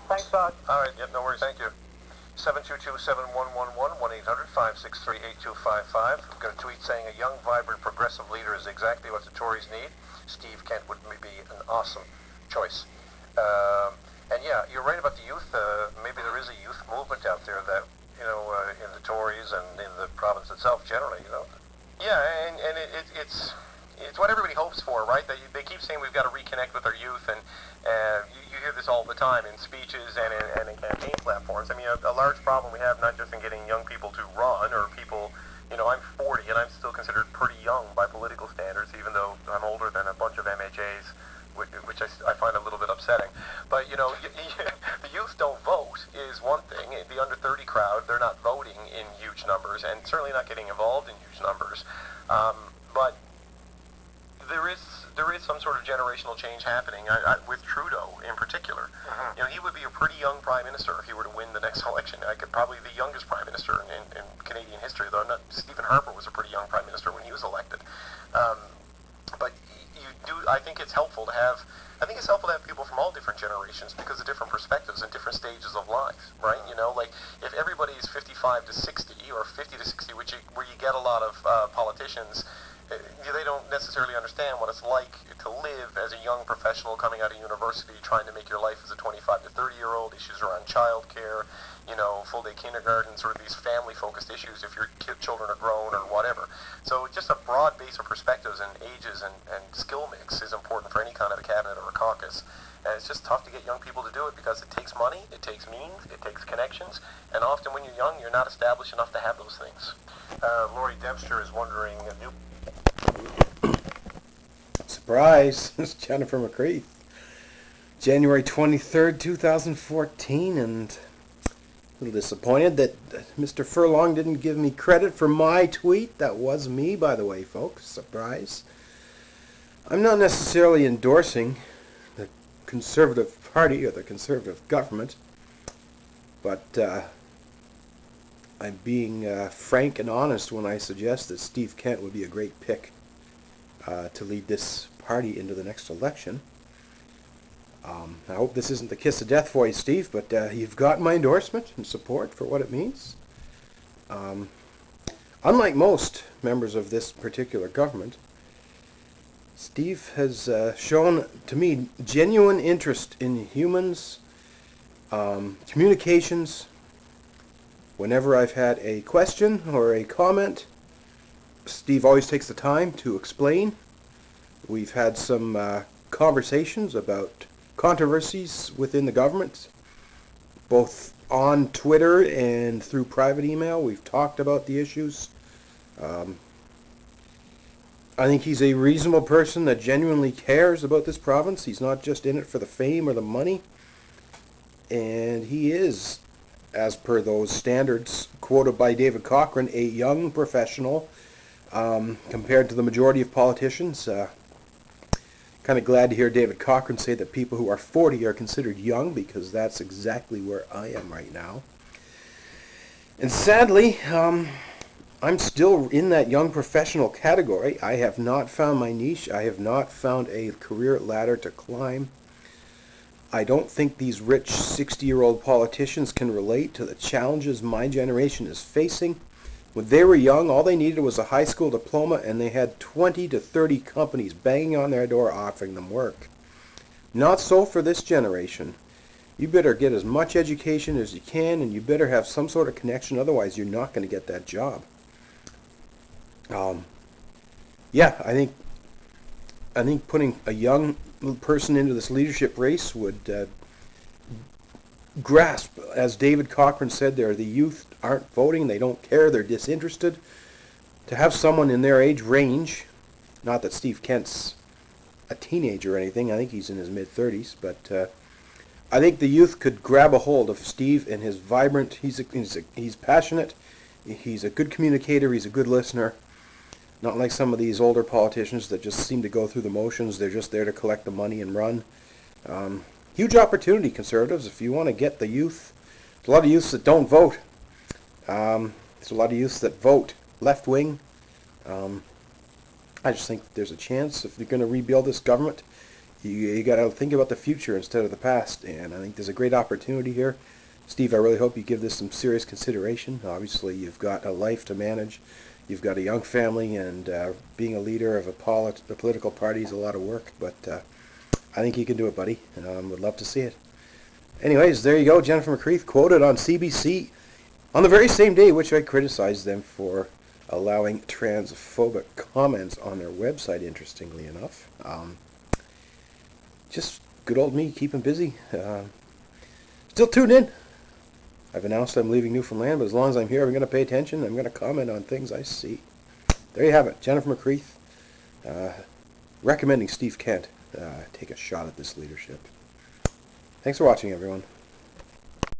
Thanks, Doc. All right, yep, no worries. Thank you. 722-7111, 1-800-563-8255. I've got a tweet saying a young, vibrant, progressive leader is exactly what the Tories need. Steve Kent would be an awesome choice. And yeah, you're right about the youth. Maybe there is a youth movement out there that, in the Tories and in the province itself generally, Yeah, and it's what everybody hopes for, right? They keep saying we've got to reconnect with our youth, and you hear this all the time in speeches and in campaign platforms. I mean, a large problem we have, not just in getting young people to run, or people, I'm 40 and I'm still considered pretty young by political standards, even though I'm older than a bunch of MHAs, which I find a little bit upsetting. But, the youth don't vote is one thing. The under 30 crowd, they're not voting in huge numbers, and certainly not getting involved in huge numbers. But there is some sort of generational change happening with Trudeau in particular. He would be a pretty young prime minister if he were to win the next election. Probably the youngest prime minister in Canadian history, though. Stephen Harper was a pretty young prime minister when he was elected. But I think it's helpful to have. I think it's helpful to have people from all different generations because of different perspectives and different stages of life, right? Like if everybody is 55 to 60 or 50 to 60, where you get a lot of politicians. They don't necessarily understand what it's like to live as a young professional coming out of university, trying to make your life as a 25 to 30-year-old, issues around childcare, full-day kindergarten, sort of these family-focused issues if your children are grown or whatever. So just a broad base of perspectives and ages and skill mix is important for any kind of a cabinet or a caucus. And it's just tough to get young people to do it because it takes money, it takes means, it takes connections, and often when you're young, you're not established enough to have those things. Lori Dempster is wondering, Surprise! It's Jennifer McCreath. January 23rd, 2014, and a little disappointed that Mr. Furlong didn't give me credit for my tweet. That was me, by the way, folks. Surprise. I'm not necessarily endorsing the Conservative Party or the Conservative government, but I'm being frank and honest when I suggest that Steve Kent would be a great pick to lead this party into the next election. I hope this isn't the kiss of death for you, Steve, but you've got my endorsement and support for what it means. Unlike most members of this particular government, Steve has shown to me genuine interest in humans, communications. Whenever I've had a question or a comment, Steve always takes the time to explain. We've had some conversations about controversies within the government, both on Twitter and through private email. We've talked about the issues. I think he's a reasonable person that genuinely cares about this province. He's not just in it for the fame or the money. And he is, as per those standards quoted by David Cochrane, a young professional compared to the majority of politicians. Kind of glad to hear David Cochrane say that people who are 40 are considered young, because that's exactly where I am right now. And sadly, I'm still in that young professional category. I have not found my niche. I have not found a career ladder to climb. I don't think these rich 60-year-old politicians can relate to the challenges my generation is facing. When they were young, all they needed was a high school diploma, and they had 20 to 30 companies banging on their door offering them work. Not so for this generation. You better get as much education as you can, and you better have some sort of connection, otherwise you're not going to get that job. I think putting a young person into this leadership race would grasp, as David Cochrane said there, the youth aren't voting, they don't care, they're disinterested. To have someone in their age range, not that Steve Kent's a teenager or anything, I think he's in his mid-30s, but I think the youth could grab a hold of Steve and his vibrant, he's passionate, he's a good communicator, he's a good listener. Not like some of these older politicians that just seem to go through the motions. They're just there to collect the money and run. Huge opportunity, Conservatives, if you want to get the youth. There's a lot of youths that don't vote. There's a lot of youths that vote left-wing. I just think there's a chance, if you're going to rebuild this government, You got to think about the future instead of the past, and I think there's a great opportunity here. Steve, I really hope you give this some serious consideration. Obviously, you've got a life to manage. You've got a young family, and being a leader of a political party is a lot of work, but I think you can do it, buddy. Would love to see it. Anyways, there you go. Jennifer McCreath quoted on CBC on the very same day which I criticized them for allowing transphobic comments on their website, interestingly enough. Just good old me, keeping busy. Still tuned in. I've announced I'm leaving Newfoundland, but as long as I'm here, I'm going to pay attention. I'm going to comment on things I see. There you have it. Jennifer McCreath recommending Steve Kent take a shot at this leadership. Thanks for watching, everyone.